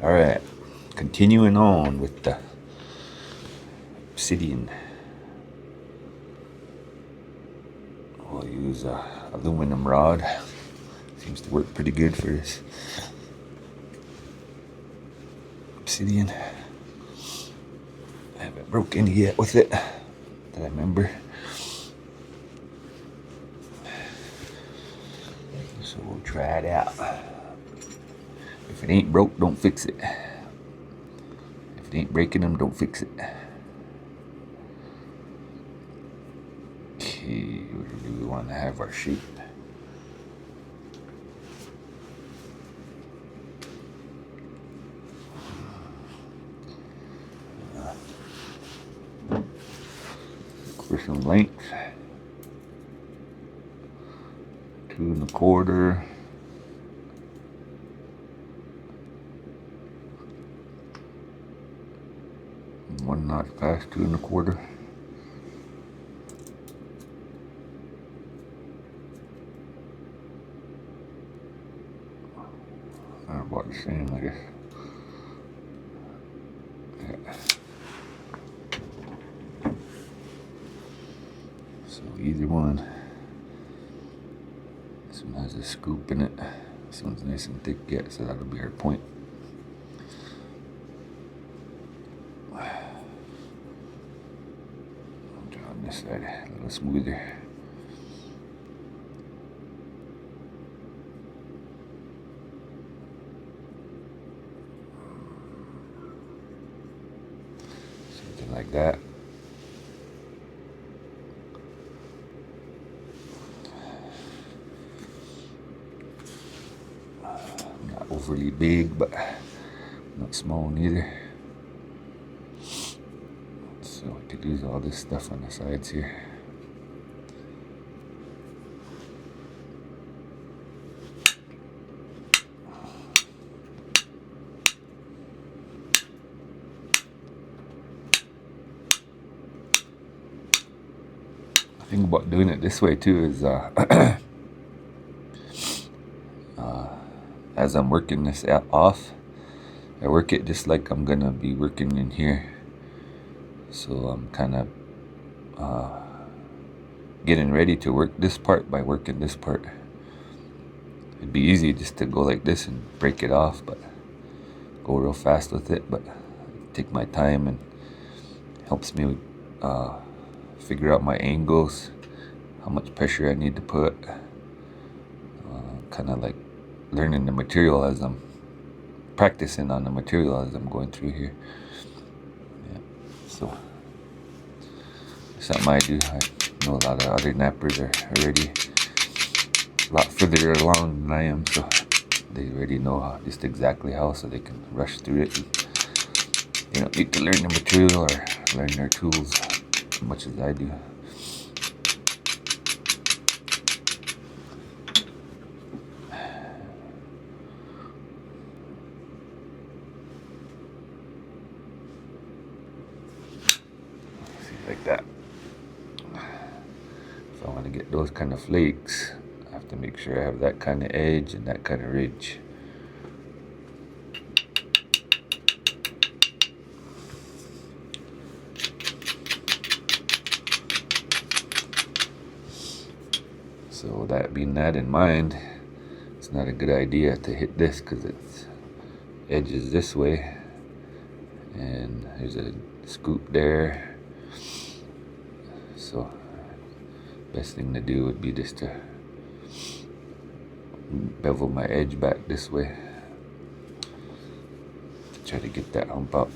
Alright, continuing on with the Obsidian. We'll use a aluminum rod. Seems to work pretty good for this Obsidian. I haven't broke any yet with it that I remember. So we'll try it out. If it ain't broke, don't fix it. If it ain't breaking them, don't fix it. Okay, where do we want to have our shape? For some length, 2 1/4. One notch past 2 1/4. About the same, I guess. Yeah. So either one. This one has a scoop in it. This one's nice and thick yet, so that'll be our point. On this side, a little smoother. Something like that. Not overly big, but not small neither. So I could use all this stuff on the sides here. The thing about doing it this way too is as I'm working this off, I work it just like I'm gonna be working in here. So I'm kind of getting ready to work this part by working this part. It'd be easy just to go like this and break it off, but go real fast with it, but take my time and helps me figure out my angles, how much pressure I need to put, kind of like learning the material as I'm practicing on the material as I'm going through here. Yeah. So something I do. I know a lot of other nappers are already a lot further along than I am, so they already know just exactly how, so they can rush through it. And they don't need to learn the material or learn their tools as much as I do. Like that. If I want to get those kind of flakes, I have to make sure I have that kind of edge and that kind of ridge. So that being that in mind, it's not a good idea to hit this because its edge is this way and there's a scoop there. So best thing to do would be just to bevel my edge back this way to try to get that hump up.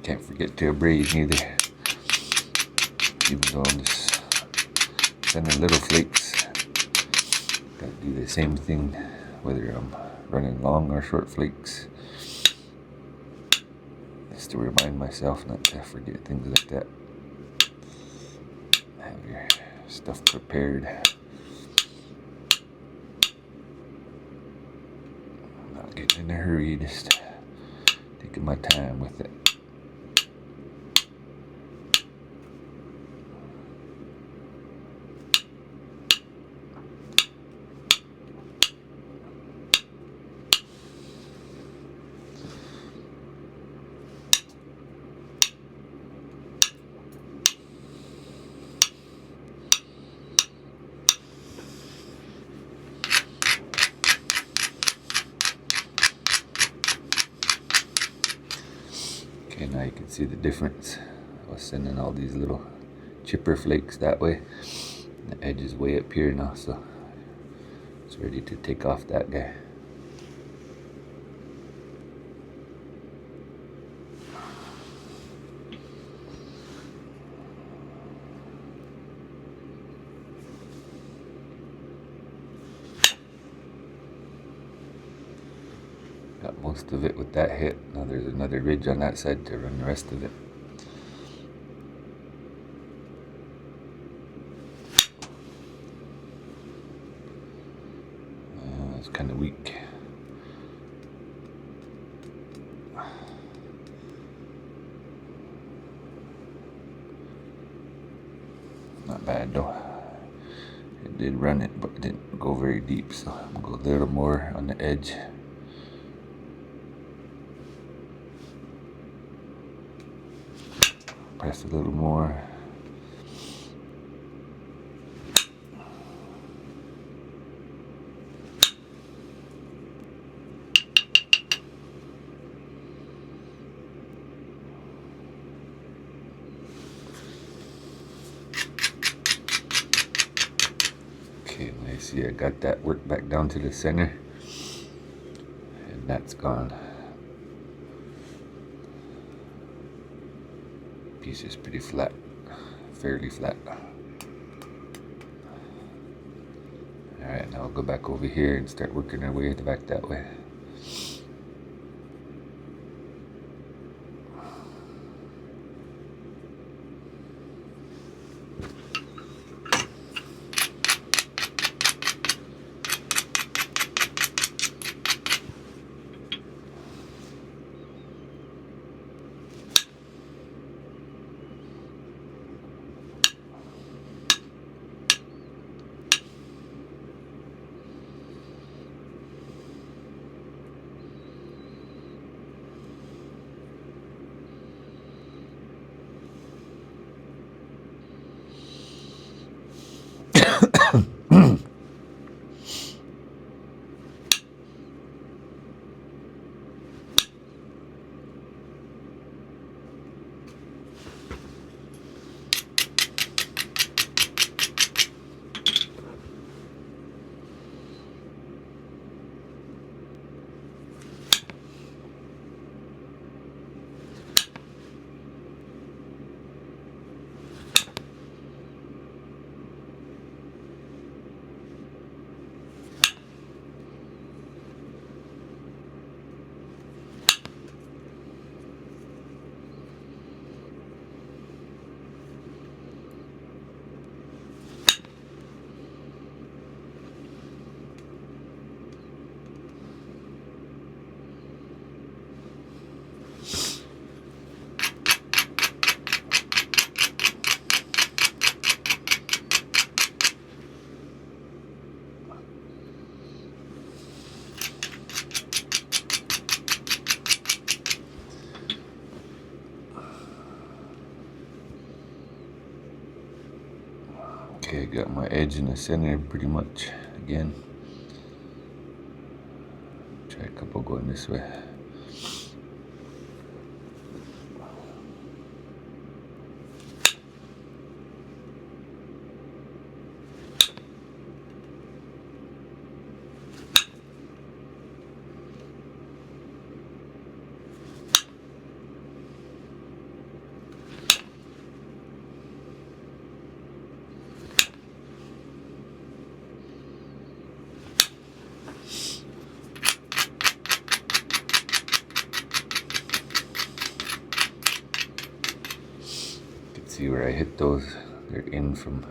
Can't forget to abrade neither. Even though I'm just sending little flakes, gotta do the same thing whether I'm running long or short flakes. Just to remind myself not to forget things like that. Have your stuff prepared. Not getting in a hurry, just taking my time with it. Okay, now you can see the difference. I was sending all these little chipper flakes that way. The edge is way up here now, so it's ready to take off that guy. Got most of it with that hit. Now there's another ridge on that side to run the rest of it. It's kind of weak. Not bad though. It did run it, but it didn't go very deep, so I'm gonna go a little more on the edge. Press a little more. Okay, I see I got that work back down to the center, and that's gone. Piece is pretty flat, fairly flat. Alright, now I'll go back over here and start working our way back that way. Okay, got my edge in the center pretty much again. Try a couple going this way. See where I hit those? They're in from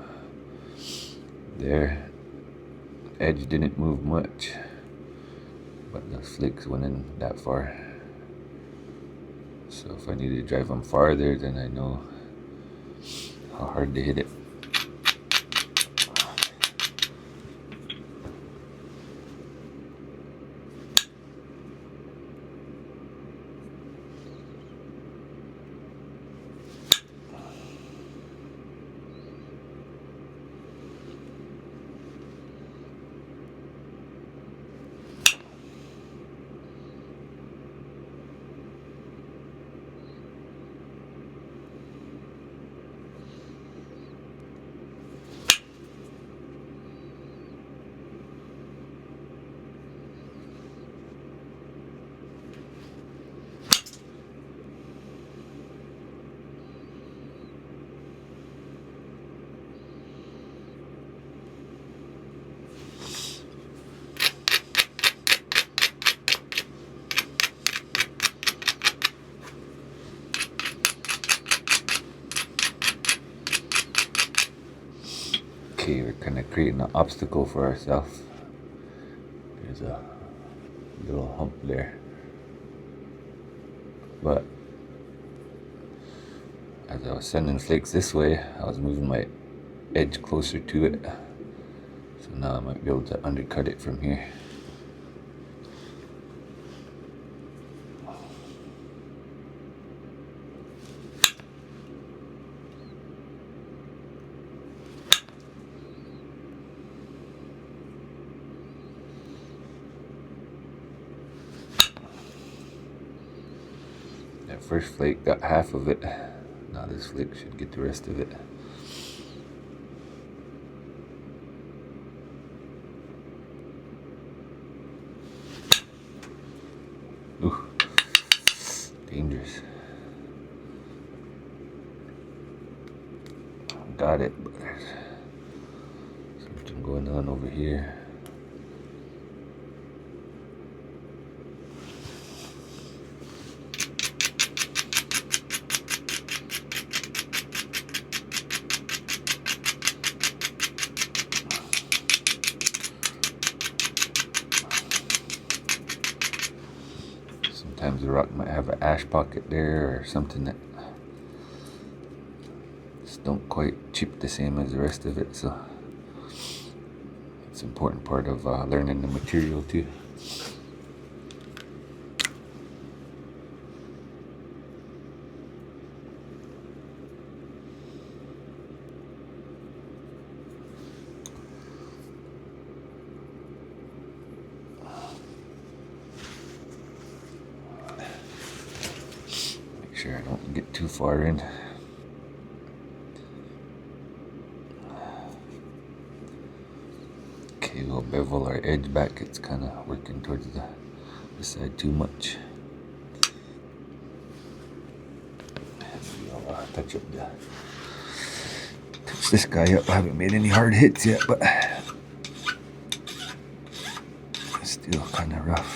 there. Edge didn't move much, but the flakes went in that far. So if I need to drive them farther, then I know how hard to hit it. Okay, we're kind of creating an obstacle for ourselves. There's a little hump there. But as I was sending flakes this way, I was moving my edge closer to it. So now I might be able to undercut it from here. That first flake got half of it. Now this flake should get the rest of it. Ooh, dangerous. Got it, but there's something going on over here. Sometimes the rock might have an ash pocket there or something that just don't quite chip the same as the rest of it, so it's an important part of learning the material too. Make sure I don't get too far in. Okay, we'll bevel our edge back. It's kind of working towards the side too much. Maybe I'll touch this guy up. I haven't made any hard hits yet, but it's still kind of rough.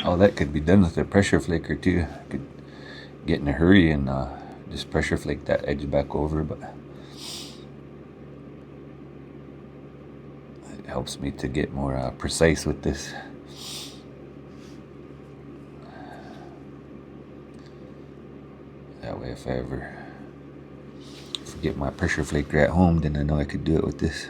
all that could be done with a pressure flaker too. I could get in a hurry and just pressure flake that edge back over, but it helps me to get more precise with this. That way if I ever forget my pressure flaker at home, then I know I could do it with this.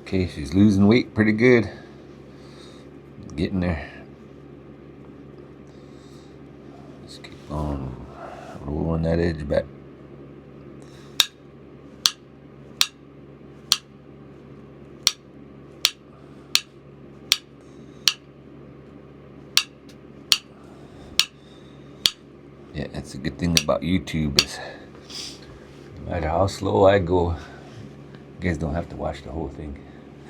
Okay, she's losing weight pretty good. Getting there. Just keep on rolling that edge back. Yeah, that's a good thing about YouTube is no matter how slow I go, you guys don't have to watch the whole thing.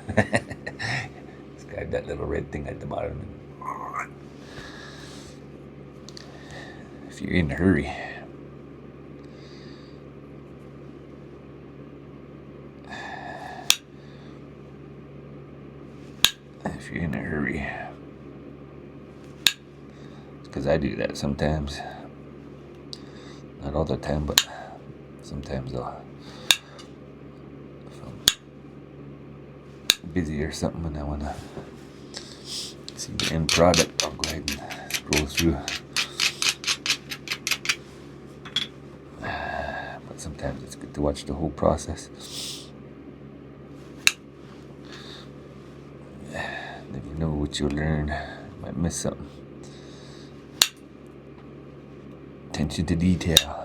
It's got that little red thing at the bottom. If you're in a hurry, it's because I do that sometimes. Not all the time, but sometimes if I'm busy or something and I want to see the end product, I'll go ahead and scroll through. But sometimes it's good to watch the whole process. Never know what you'll learn. You might miss something. Attention to detail.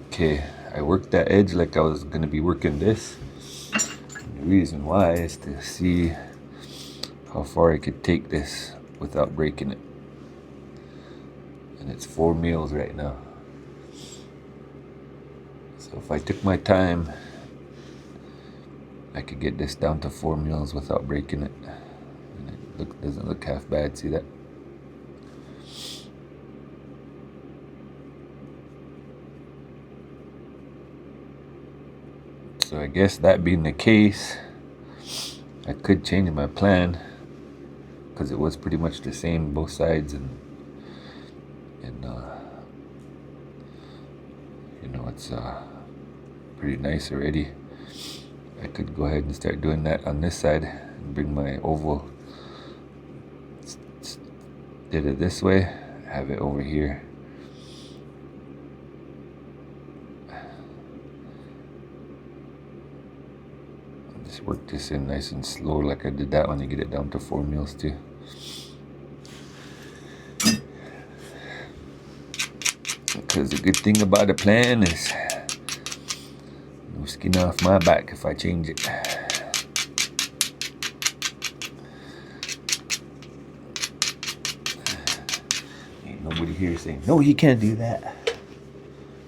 Okay, I worked that edge like I was going to be working this. And the reason why is to see how far I could take this without breaking it. And it's 4 meals right now. So if I took my time, I could get this down to 4 meals without breaking it. And it doesn't look half bad, see that? So I guess that being the case, I could change my plan because it was pretty much the same both sides, and you know, it's pretty nice already. I could go ahead and start doing that on this side and bring my oval, did it this way, have it over here. Just work this in nice and slow like I did that one to get it down to 4 meals too. Because the good thing about a plan is no skin off my back if I change it. Nobody here saying, no, you can't do that.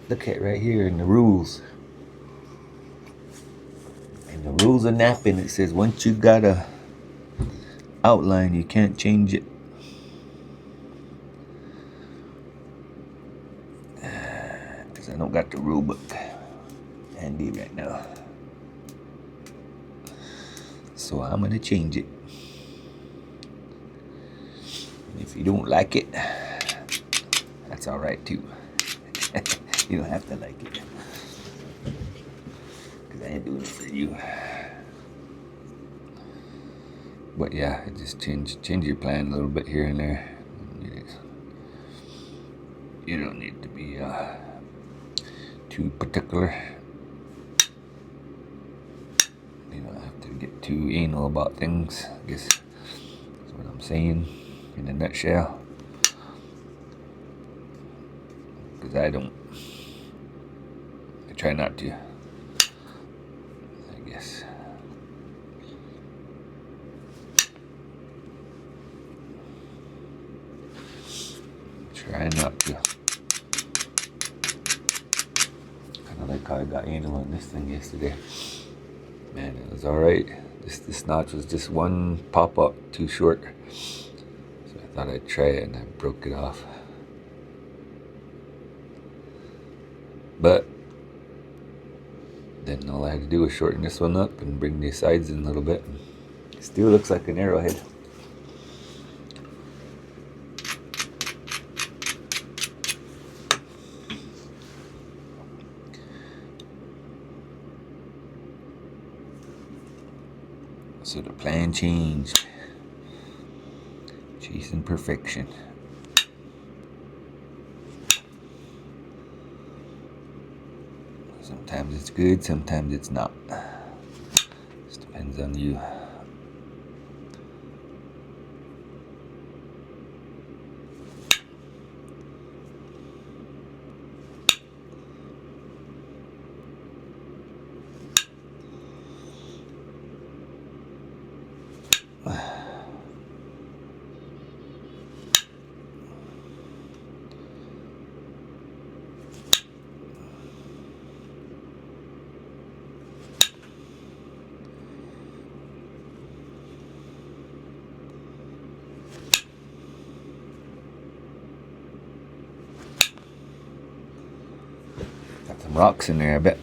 Look at right here in the rules. In the rules of napping, it says once you got a outline, you can't change it. Because I don't got the rule book handy right now. So I'm going to change it. And if you don't like it, that's alright too. You don't have to like it. Because I ain't doing it for you. But yeah, just change your plan a little bit here and there. You don't need to be too particular. You don't have to get too anal about things, I guess that's what I'm saying in a nutshell. Because I try not to, I guess. Try not to. Kind of like how I got anal on this thing yesterday. Man, it was alright. This notch was just one pop-up too short. So I thought I'd try it and I broke it off. But then all I had to do was shorten this one up and bring the sides in a little bit. It still looks like an arrowhead. So the plan changed. Chasing perfection. Sometimes it's good, sometimes it's not. Just depends on you. Got some rocks in there, I bet.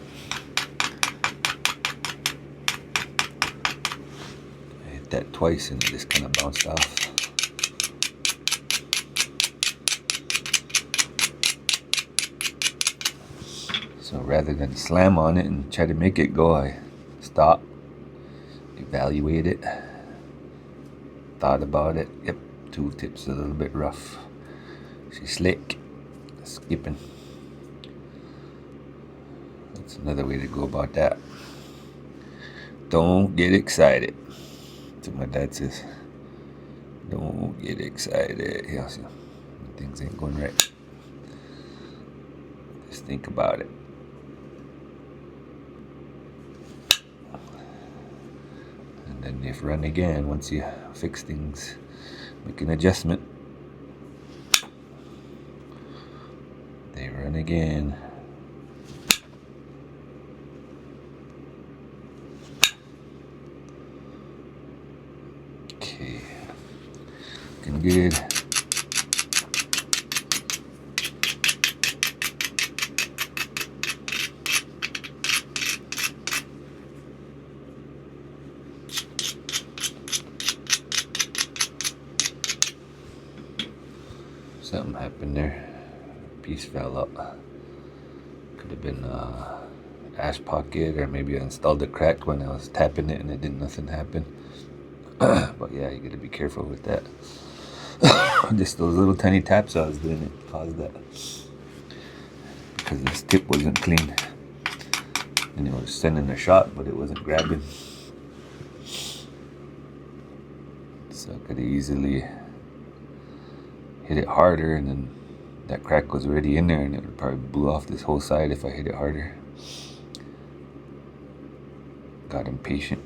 I hit that twice and it just kind of bounced off. So rather than slam on it and try to make it go, I stop, evaluate it, thought about it. Yep, tooltip's a little bit rough. She's slick, skipping. That's another way to go about that. Don't get excited. That's what my dad says. Don't get excited. Yeah, so things ain't going right. Just think about it. And then if run again, once you fix things, make an adjustment. They run again. Okay, looking good. Something happened there. Piece fell up. Could have been ash pocket, or maybe I installed a crack when I was tapping it and it didn't nothing happen. But yeah, you gotta be careful with that. Just those little tiny taps I was doing it caused that. Because this tip wasn't clean. And it was sending a shot, but it wasn't grabbing. So I could have easily hit it harder, and then that crack was already in there, and it would probably blew off this whole side if I hit it harder. Got impatient.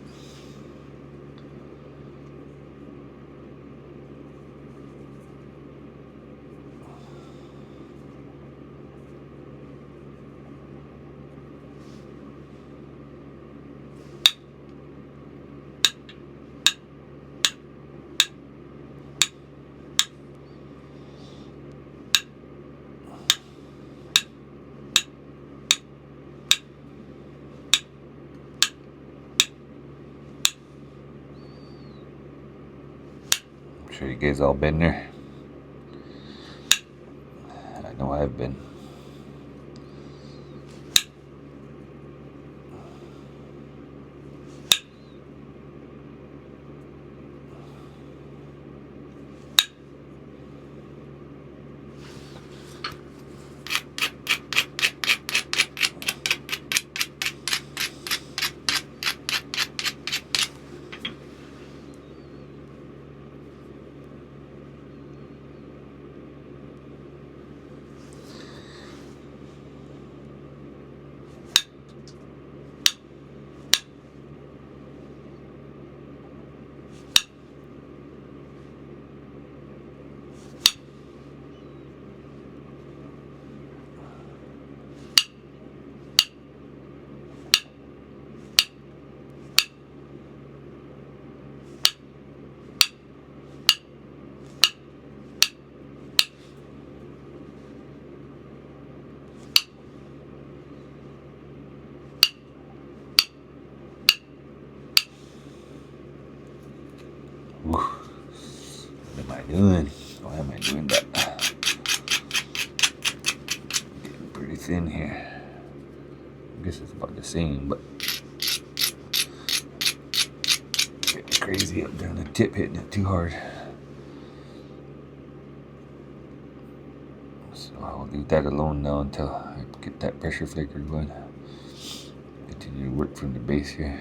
Sure you guys all been there. I know I've been. What am I doing? Why am I doing that? Getting pretty thin here. I guess it's about the same, but getting crazy up down the tip, hitting it too hard. So I'll leave that alone now until I get that pressure flaker going. Continue to work from the base here.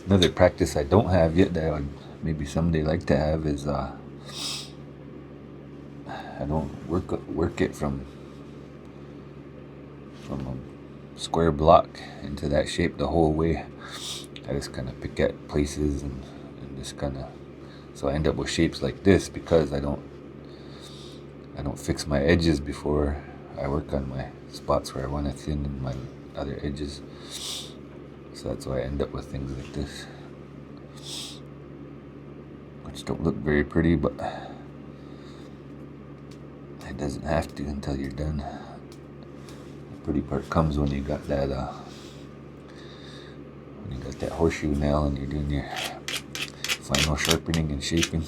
Another practice I don't have yet that I would maybe someday like to have is I don't work it from a square block into that shape the whole way. I just kind of pick at places and just kind of, so I end up with shapes like this because I don't fix my edges before I work on my spots where I want to thin my other edges. So that's why I end up with things like this, which don't look very pretty, but it doesn't have to until you're done. The pretty part comes when you got that horseshoe nail and you're doing your final sharpening and shaping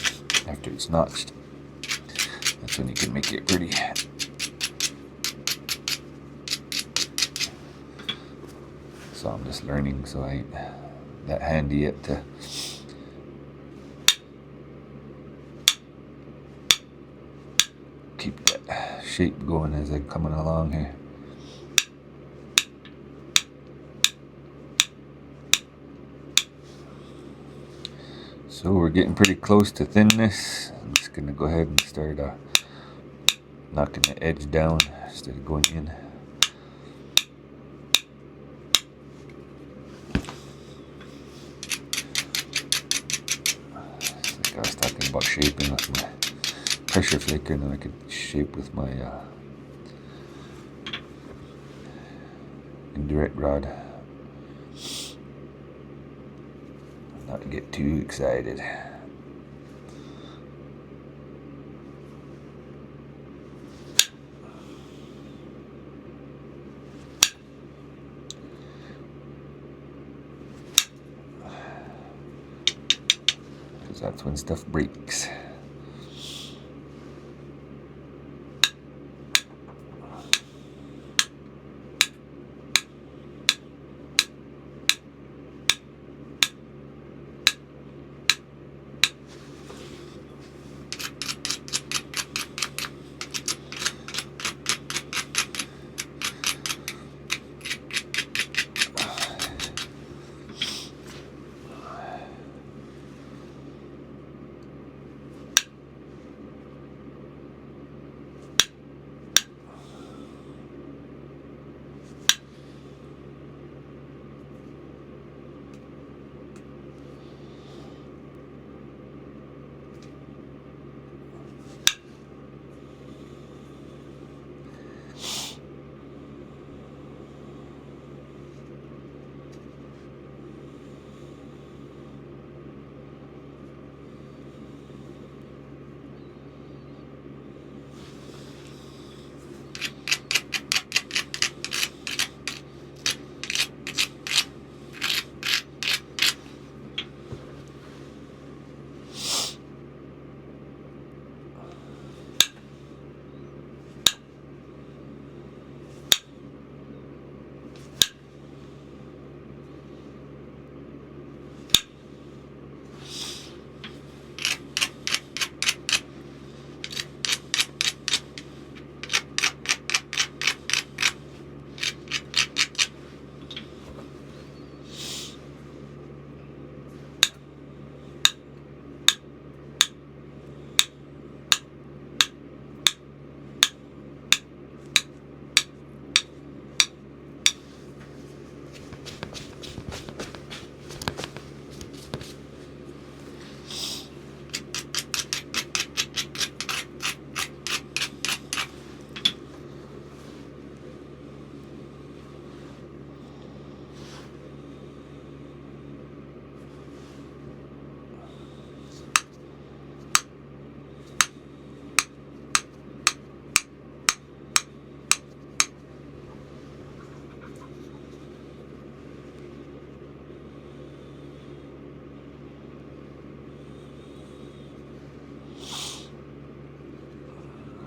after it's notched. That's when you can make it pretty. So I'm just learning, so I ain't that handy yet to keep that shape going as I'm coming along here. So we're getting pretty close to thinness. I'm just gonna go ahead and start knocking the edge down instead of going in. Like I was talking about shaping with my pressure flaker, and then I could shape with my indirect rod. not get too excited. Because that's when stuff breaks.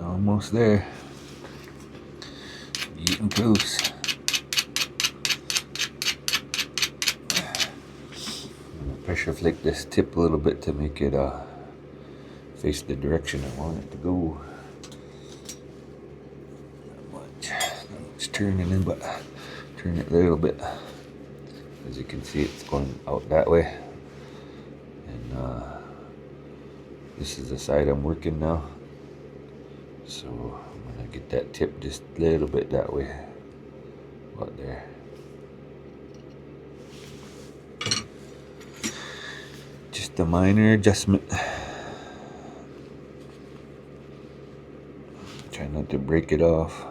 Almost there. Getting close. Pressure flake this tip a little bit to make it face the direction I want it to go. Not much turning in, but turn it a little bit. As you can see, it's going out that way. And this is the side I'm working now. So I'm gonna get that tip just a little bit that way. About there. Just a minor adjustment. Try not to break it off.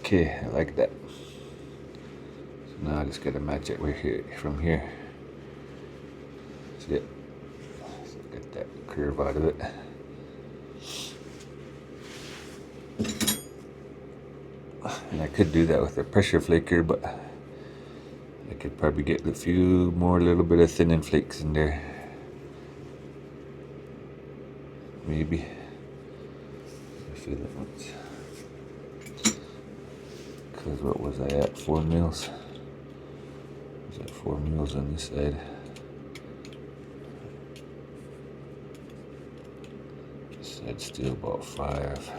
Okay, I like that. So now I just gotta match it right here from here. That's it. So get that curve out of it. And I could do that with a pressure flaker, but I could probably get a few more little bit of thinning flakes in there. Maybe. I feel it once. Because what was I at? 4 mils? I was at 4 mils on this side. This side's still about 5.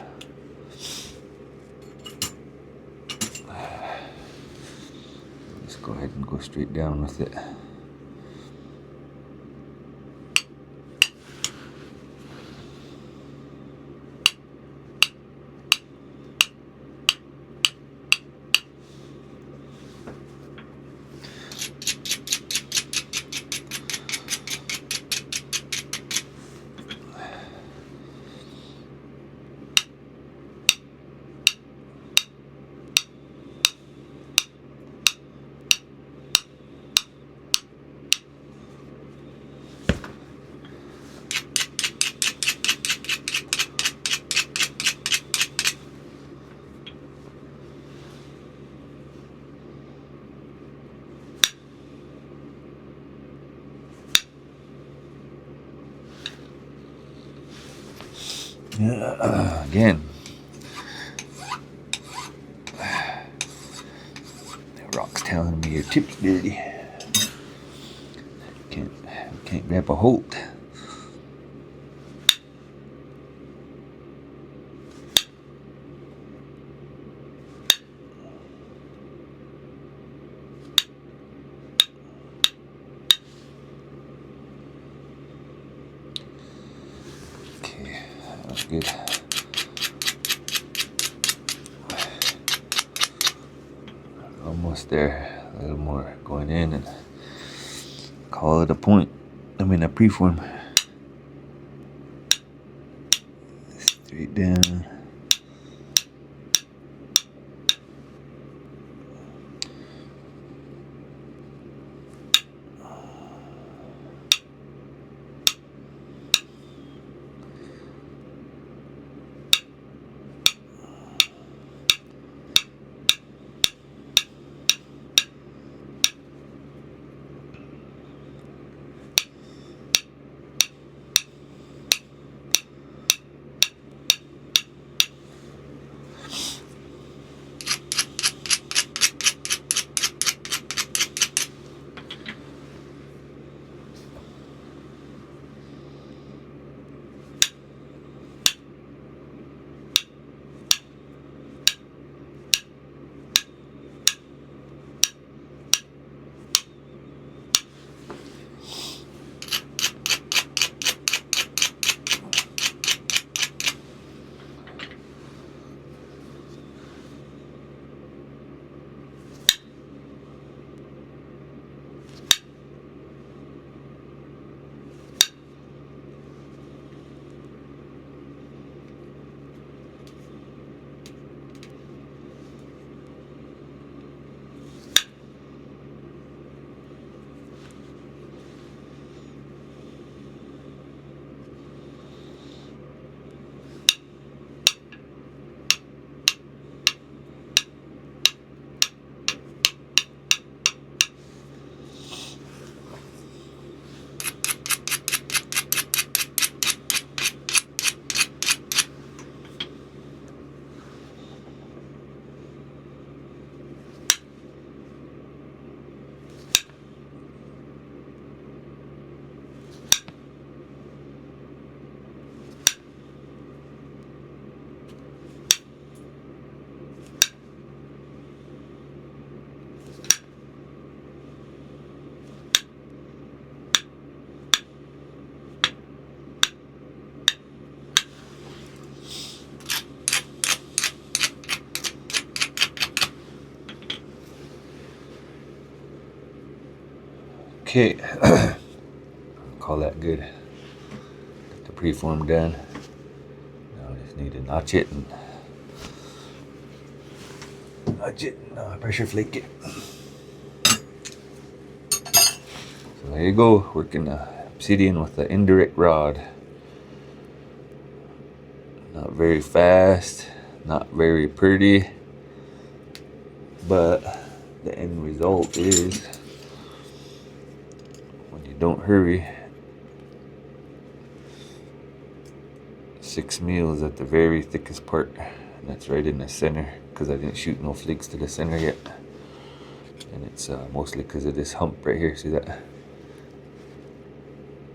Let's go ahead and go straight down with it. Again, the rock's telling me your tip's dirty. Can't grab a hold. Okay, that's good. Almost there. A little more going in and call it a point. I mean a preform. Straight down. Okay, call that good. Get the preform done. Now I just need to notch it and nudge it, pressure flake it. So there you go, working Obsidian with the indirect rod. Not very fast, not very pretty, but the end result is, when you don't hurry, 6 mils at the very thickest part, and that's right in the center, because I didn't shoot no flakes to the center yet. And it's mostly because of this hump right here. See that?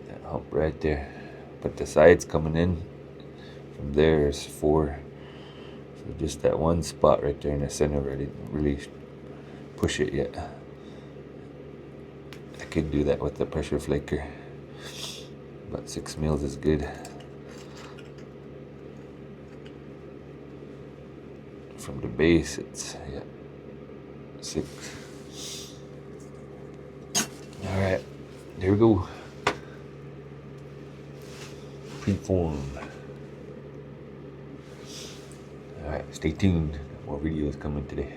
That hump right there. But the sides coming in from there is 4. So just that one spot right there in the center where I didn't really push it yet. I could do that with the pressure flaker, but 6 mils is good. From the base, it's 6. All right, there we go. Preform. All right, stay tuned. More videos coming today.